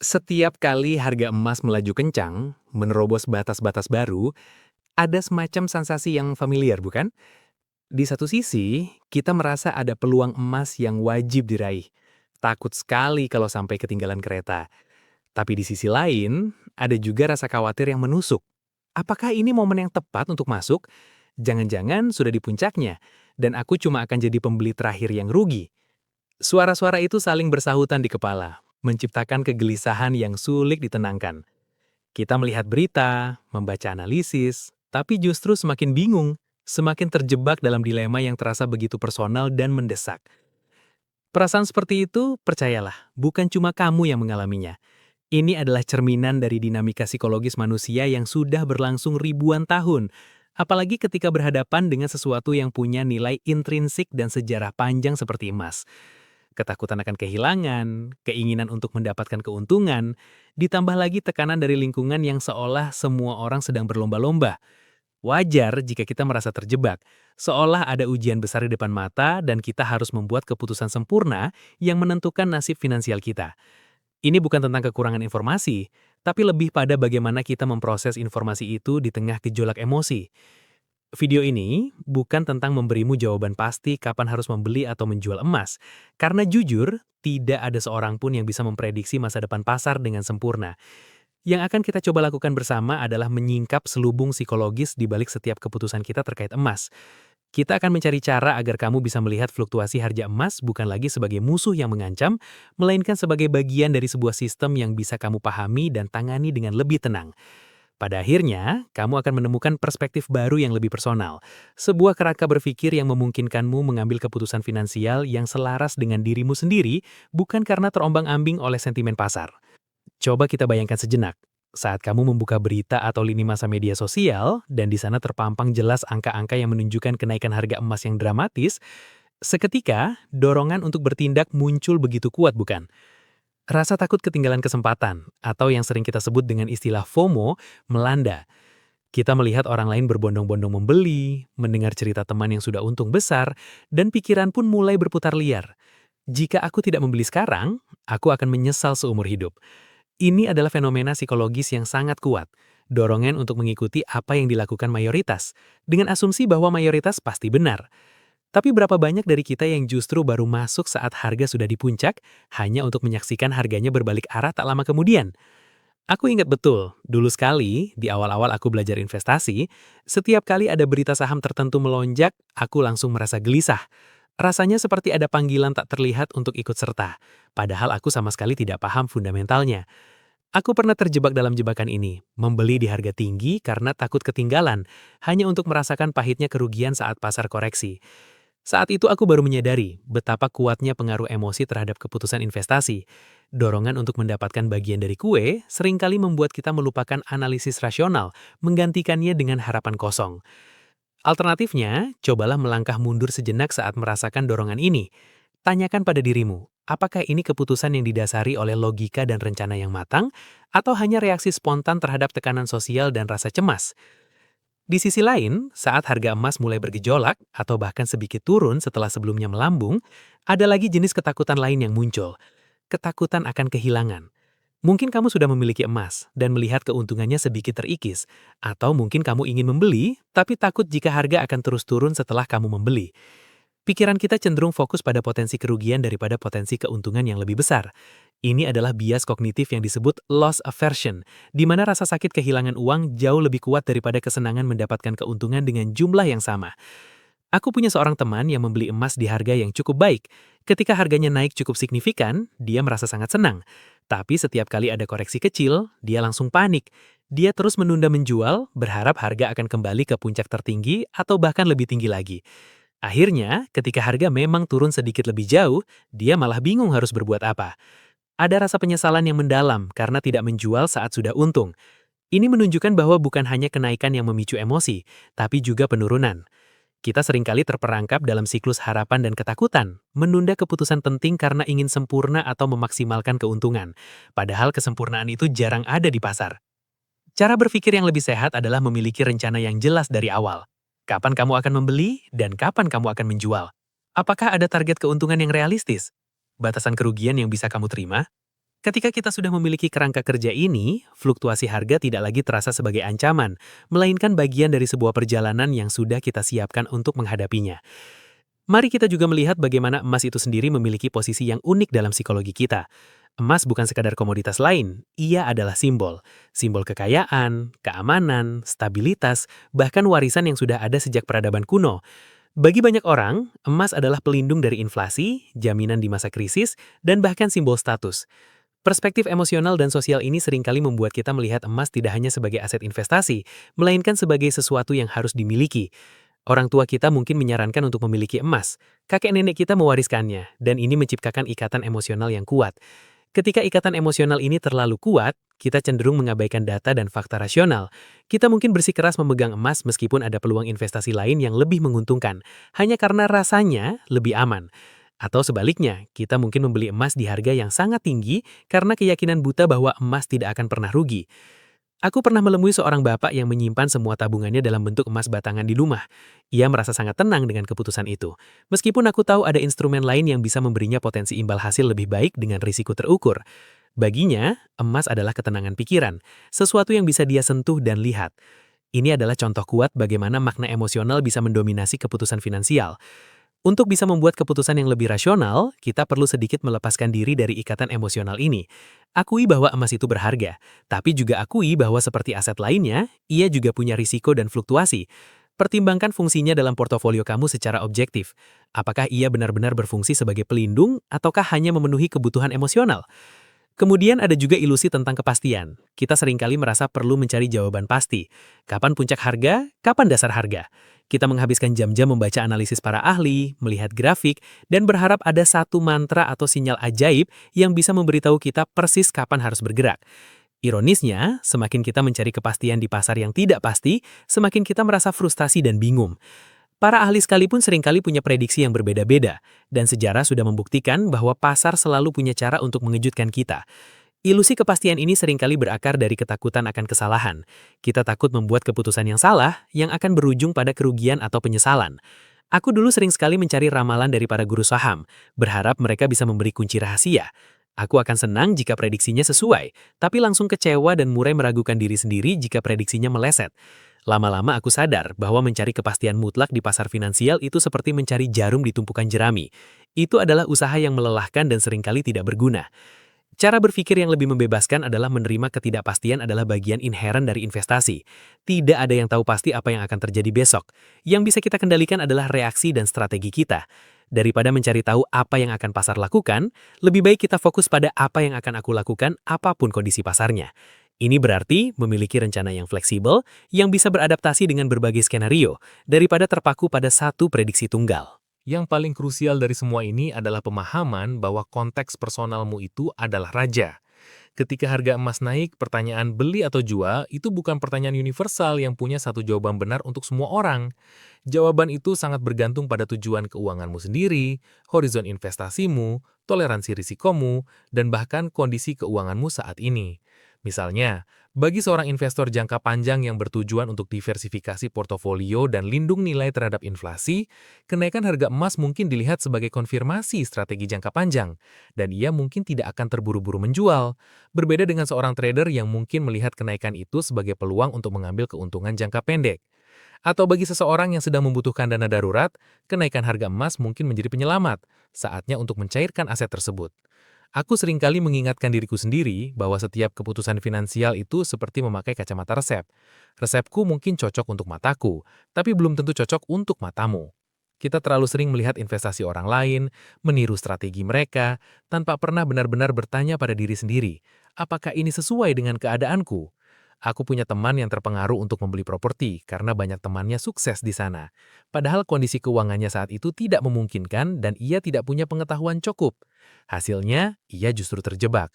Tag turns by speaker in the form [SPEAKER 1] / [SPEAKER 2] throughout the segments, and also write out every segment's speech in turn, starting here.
[SPEAKER 1] Setiap kali harga emas melaju kencang, menerobos batas-batas baru, ada semacam sensasi yang familiar, bukan? Di satu sisi, kita merasa ada peluang emas yang wajib diraih. Takut sekali kalau sampai ketinggalan kereta. Tapi di sisi lain, ada juga rasa khawatir yang menusuk. Apakah ini momen yang tepat untuk masuk? Jangan-jangan sudah di puncaknya, dan aku cuma akan jadi pembeli terakhir yang rugi. Suara-suara itu saling bersahutan di kepala, menciptakan kegelisahan yang sulit ditenangkan. Kita melihat berita, membaca analisis, tapi justru semakin bingung, semakin terjebak dalam dilema yang terasa begitu personal dan mendesak. Perasaan seperti itu, percayalah, bukan cuma kamu yang mengalaminya. Ini adalah cerminan dari dinamika psikologis manusia yang sudah berlangsung ribuan tahun, apalagi ketika berhadapan dengan sesuatu yang punya nilai intrinsik dan sejarah panjang seperti emas. Ketakutan akan kehilangan, keinginan untuk mendapatkan keuntungan, ditambah lagi tekanan dari lingkungan yang seolah semua orang sedang berlomba-lomba. Wajar jika kita merasa terjebak, seolah ada ujian besar di depan mata dan kita harus membuat keputusan sempurna yang menentukan nasib finansial kita. Ini bukan tentang kekurangan informasi, tapi lebih pada bagaimana kita memproses informasi itu di tengah gejolak emosi. Video ini bukan tentang memberimu jawaban pasti kapan harus membeli atau menjual emas, karena jujur, tidak ada seorang pun yang bisa memprediksi masa depan pasar dengan sempurna. Yang akan kita coba lakukan bersama adalah menyingkap selubung psikologis di balik setiap keputusan kita terkait emas. Kita akan mencari cara agar kamu bisa melihat fluktuasi harga emas bukan lagi sebagai musuh yang mengancam, melainkan sebagai bagian dari sebuah sistem yang bisa kamu pahami dan tangani dengan lebih tenang. Pada akhirnya, kamu akan menemukan perspektif baru yang lebih personal, sebuah kerangka berpikir yang memungkinkanmu mengambil keputusan finansial yang selaras dengan dirimu sendiri, bukan karena terombang-ambing oleh sentimen pasar. Coba kita bayangkan sejenak. Saat kamu membuka berita atau lini masa media sosial, dan di sana terpampang jelas angka-angka yang menunjukkan kenaikan harga emas yang dramatis, seketika dorongan untuk bertindak muncul begitu kuat, bukan? Rasa takut ketinggalan kesempatan, atau yang sering kita sebut dengan istilah FOMO, melanda. Kita melihat orang lain berbondong-bondong membeli, mendengar cerita teman yang sudah untung besar, dan pikiran pun mulai berputar liar. Jika aku tidak membeli sekarang, aku akan menyesal seumur hidup. Ini adalah fenomena psikologis yang sangat kuat. Dorongan untuk mengikuti apa yang dilakukan mayoritas, dengan asumsi bahwa mayoritas pasti benar. Tapi berapa banyak dari kita yang justru baru masuk saat harga sudah di puncak, hanya untuk menyaksikan harganya berbalik arah tak lama kemudian? Aku ingat betul, dulu sekali, di awal-awal aku belajar investasi, setiap kali ada berita saham tertentu melonjak, aku langsung merasa gelisah. Rasanya seperti ada panggilan tak terlihat untuk ikut serta, padahal aku sama sekali tidak paham fundamentalnya. Aku pernah terjebak dalam jebakan ini, membeli di harga tinggi karena takut ketinggalan, hanya untuk merasakan pahitnya kerugian saat pasar koreksi. Saat itu aku baru menyadari betapa kuatnya pengaruh emosi terhadap keputusan investasi. Dorongan untuk mendapatkan bagian dari kue seringkali membuat kita melupakan analisis rasional, menggantikannya dengan harapan kosong. Alternatifnya, cobalah melangkah mundur sejenak saat merasakan dorongan ini. Tanyakan pada dirimu, apakah ini keputusan yang didasari oleh logika dan rencana yang matang, atau hanya reaksi spontan terhadap tekanan sosial dan rasa cemas? Di sisi lain, saat harga emas mulai bergejolak atau bahkan sedikit turun setelah sebelumnya melambung, ada lagi jenis ketakutan lain yang muncul. Ketakutan akan kehilangan. Mungkin kamu sudah memiliki emas dan melihat keuntungannya sedikit terikis, atau mungkin kamu ingin membeli tapi takut jika harga akan terus turun setelah kamu membeli. Pikiran kita cenderung fokus pada potensi kerugian daripada potensi keuntungan yang lebih besar. Ini adalah bias kognitif yang disebut loss aversion, di mana rasa sakit kehilangan uang jauh lebih kuat daripada kesenangan mendapatkan keuntungan dengan jumlah yang sama. Aku punya seorang teman yang membeli emas di harga yang cukup baik. Ketika harganya naik cukup signifikan, dia merasa sangat senang. Tapi setiap kali ada koreksi kecil, dia langsung panik. Dia terus menunda menjual, berharap harga akan kembali ke puncak tertinggi atau bahkan lebih tinggi lagi. Akhirnya, ketika harga memang turun sedikit lebih jauh, dia malah bingung harus berbuat apa. Ada rasa penyesalan yang mendalam karena tidak menjual saat sudah untung. Ini menunjukkan bahwa bukan hanya kenaikan yang memicu emosi, tapi juga penurunan. Kita seringkali terperangkap dalam siklus harapan dan ketakutan, menunda keputusan penting karena ingin sempurna atau memaksimalkan keuntungan. Padahal kesempurnaan itu jarang ada di pasar. Cara berpikir yang lebih sehat adalah memiliki rencana yang jelas dari awal. Kapan kamu akan membeli dan kapan kamu akan menjual? Apakah ada target keuntungan yang realistis? Batasan kerugian yang bisa kamu terima? Ketika kita sudah memiliki kerangka kerja ini, fluktuasi harga tidak lagi terasa sebagai ancaman, melainkan bagian dari sebuah perjalanan yang sudah kita siapkan untuk menghadapinya. Mari kita juga melihat bagaimana emas itu sendiri memiliki posisi yang unik dalam psikologi kita. Emas bukan sekadar komoditas lain, ia adalah simbol. Simbol kekayaan, keamanan, stabilitas, bahkan warisan yang sudah ada sejak peradaban kuno. Bagi banyak orang, emas adalah pelindung dari inflasi, jaminan di masa krisis, dan bahkan simbol status. Perspektif emosional dan sosial ini seringkali membuat kita melihat emas tidak hanya sebagai aset investasi, melainkan sebagai sesuatu yang harus dimiliki. Orang tua kita mungkin menyarankan untuk memiliki emas. Kakek nenek kita mewariskannya, dan ini menciptakan ikatan emosional yang kuat. Ketika ikatan emosional ini terlalu kuat, kita cenderung mengabaikan data dan fakta rasional. Kita mungkin bersikeras memegang emas meskipun ada peluang investasi lain yang lebih menguntungkan, hanya karena rasanya lebih aman. Atau sebaliknya, kita mungkin membeli emas di harga yang sangat tinggi karena keyakinan buta bahwa emas tidak akan pernah rugi. Aku pernah menemui seorang bapak yang menyimpan semua tabungannya dalam bentuk emas batangan di rumah. Ia merasa sangat tenang dengan keputusan itu. Meskipun aku tahu ada instrumen lain yang bisa memberinya potensi imbal hasil lebih baik dengan risiko terukur. Baginya, emas adalah ketenangan pikiran, sesuatu yang bisa dia sentuh dan lihat. Ini adalah contoh kuat bagaimana makna emosional bisa mendominasi keputusan finansial. Untuk bisa membuat keputusan yang lebih rasional, kita perlu sedikit melepaskan diri dari ikatan emosional ini. Akui bahwa emas itu berharga, tapi juga akui bahwa seperti aset lainnya, ia juga punya risiko dan fluktuasi. Pertimbangkan fungsinya dalam portofolio kamu secara objektif. Apakah ia benar-benar berfungsi sebagai pelindung, ataukah hanya memenuhi kebutuhan emosional? Kemudian ada juga ilusi tentang kepastian. Kita seringkali merasa perlu mencari jawaban pasti. Kapan puncak harga? Kapan dasar harga? Kita menghabiskan jam-jam membaca analisis para ahli, melihat grafik, dan berharap ada satu mantra atau sinyal ajaib yang bisa memberitahu kita persis kapan harus bergerak. Ironisnya, semakin kita mencari kepastian di pasar yang tidak pasti, semakin kita merasa frustasi dan bingung. Para ahli sekalipun seringkali punya prediksi yang berbeda-beda, dan sejarah sudah membuktikan bahwa pasar selalu punya cara untuk mengejutkan kita. Ilusi kepastian ini seringkali berakar dari ketakutan akan kesalahan. Kita takut membuat keputusan yang salah, yang akan berujung pada kerugian atau penyesalan. Aku dulu sering sekali mencari ramalan dari para guru saham, berharap mereka bisa memberi kunci rahasia. Aku akan senang jika prediksinya sesuai, tapi langsung kecewa dan mulai meragukan diri sendiri jika prediksinya meleset. Lama-lama aku sadar bahwa mencari kepastian mutlak di pasar finansial itu seperti mencari jarum di tumpukan jerami. Itu adalah usaha yang melelahkan dan seringkali tidak berguna. Cara berpikir yang lebih membebaskan adalah menerima ketidakpastian adalah bagian inheren dari investasi. Tidak ada yang tahu pasti apa yang akan terjadi besok. Yang bisa kita kendalikan adalah reaksi dan strategi kita. Daripada mencari tahu apa yang akan pasar lakukan, lebih baik kita fokus pada apa yang akan aku lakukan apapun kondisi pasarnya. Ini berarti memiliki rencana yang fleksibel, yang bisa beradaptasi dengan berbagai skenario, daripada terpaku pada satu prediksi tunggal.
[SPEAKER 2] Yang paling krusial dari semua ini adalah pemahaman bahwa konteks personalmu itu adalah raja. Ketika harga emas naik, pertanyaan beli atau jual itu bukan pertanyaan universal yang punya satu jawaban benar untuk semua orang. Jawaban itu sangat bergantung pada tujuan keuanganmu sendiri, horizon investasimu, toleransi risikomu, dan bahkan kondisi keuanganmu saat ini. Misalnya, bagi seorang investor jangka panjang yang bertujuan untuk diversifikasi portofolio dan lindung nilai terhadap inflasi, kenaikan harga emas mungkin dilihat sebagai konfirmasi strategi jangka panjang, dan ia mungkin tidak akan terburu-buru menjual. Berbeda dengan seorang trader yang mungkin melihat kenaikan itu sebagai peluang untuk mengambil keuntungan jangka pendek. Atau bagi seseorang yang sedang membutuhkan dana darurat, kenaikan harga emas mungkin menjadi penyelamat, saatnya untuk mencairkan aset tersebut. Aku seringkali mengingatkan diriku sendiri bahwa setiap keputusan finansial itu seperti memakai kacamata resep. Resepku mungkin cocok untuk mataku, tapi belum tentu cocok untuk matamu. Kita terlalu sering melihat investasi orang lain, meniru strategi mereka, tanpa pernah benar-benar bertanya pada diri sendiri, apakah ini sesuai dengan keadaanku? Aku punya teman yang terpengaruh untuk membeli properti karena banyak temannya sukses di sana. Padahal kondisi keuangannya saat itu tidak memungkinkan dan ia tidak punya pengetahuan cukup. Hasilnya, ia justru terjebak.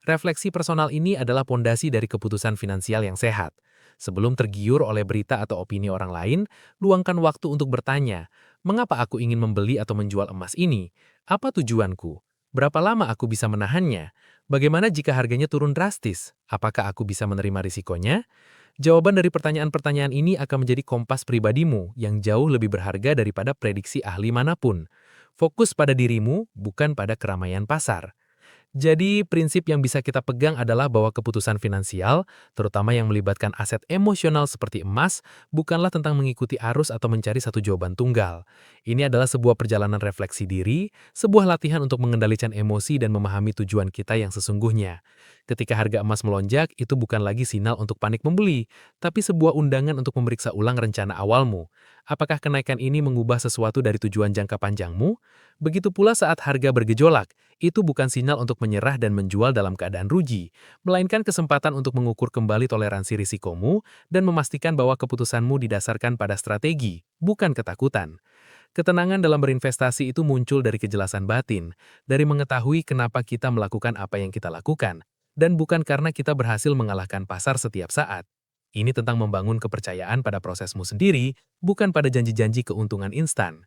[SPEAKER 2] Refleksi personal ini adalah pondasi dari keputusan finansial yang sehat. Sebelum tergiur oleh berita atau opini orang lain, luangkan waktu untuk bertanya, mengapa aku ingin membeli atau menjual emas ini? Apa tujuanku? Berapa lama aku bisa menahannya? Bagaimana jika harganya turun drastis? Apakah aku bisa menerima risikonya? Jawaban dari pertanyaan-pertanyaan ini akan menjadi kompas pribadimu yang jauh lebih berharga daripada prediksi ahli manapun. Fokus pada dirimu, bukan pada keramaian pasar. Jadi, prinsip yang bisa kita pegang adalah bahwa keputusan finansial, terutama yang melibatkan aset emosional seperti emas, bukanlah tentang mengikuti arus atau mencari satu jawaban tunggal. Ini adalah sebuah perjalanan refleksi diri, sebuah latihan untuk mengendalikan emosi dan memahami tujuan kita yang sesungguhnya. Ketika harga emas melonjak, itu bukan lagi sinyal untuk panik membeli, tapi sebuah undangan untuk memeriksa ulang rencana awalmu. Apakah kenaikan ini mengubah sesuatu dari tujuan jangka panjangmu? Begitu pula saat harga bergejolak, itu bukan sinyal untuk menyerah dan menjual dalam keadaan rugi, melainkan kesempatan untuk mengukur kembali toleransi risikomu dan memastikan bahwa keputusanmu didasarkan pada strategi, bukan ketakutan. Ketenangan dalam berinvestasi itu muncul dari kejelasan batin, dari mengetahui kenapa kita melakukan apa yang kita lakukan, dan bukan karena kita berhasil mengalahkan pasar setiap saat. Ini tentang membangun kepercayaan pada prosesmu sendiri, bukan pada janji-janji keuntungan instan.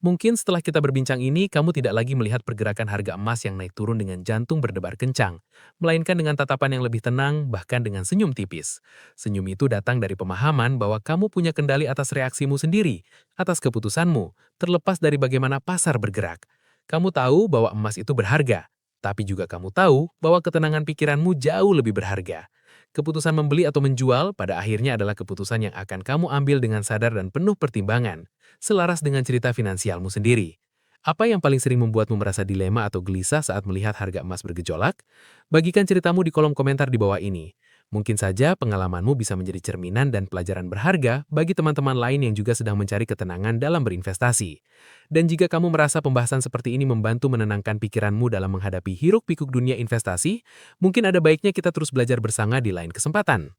[SPEAKER 2] Mungkin setelah kita berbincang ini, kamu tidak lagi melihat pergerakan harga emas yang naik turun dengan jantung berdebar kencang, melainkan dengan tatapan yang lebih tenang, bahkan dengan senyum tipis. Senyum itu datang dari pemahaman bahwa kamu punya kendali atas reaksimu sendiri, atas keputusanmu, terlepas dari bagaimana pasar bergerak. Kamu tahu bahwa emas itu berharga, tapi juga kamu tahu bahwa ketenangan pikiranmu jauh lebih berharga. Keputusan membeli atau menjual pada akhirnya adalah keputusan yang akan kamu ambil dengan sadar dan penuh pertimbangan, selaras dengan cerita finansialmu sendiri. Apa yang paling sering membuatmu merasa dilema atau gelisah saat melihat harga emas bergejolak? Bagikan ceritamu di kolom komentar di bawah ini. Mungkin saja pengalamanmu bisa menjadi cerminan dan pelajaran berharga bagi teman-teman lain yang juga sedang mencari ketenangan dalam berinvestasi. Dan jika kamu merasa pembahasan seperti ini membantu menenangkan pikiranmu dalam menghadapi hiruk-pikuk dunia investasi, mungkin ada baiknya kita terus belajar bersama di lain kesempatan.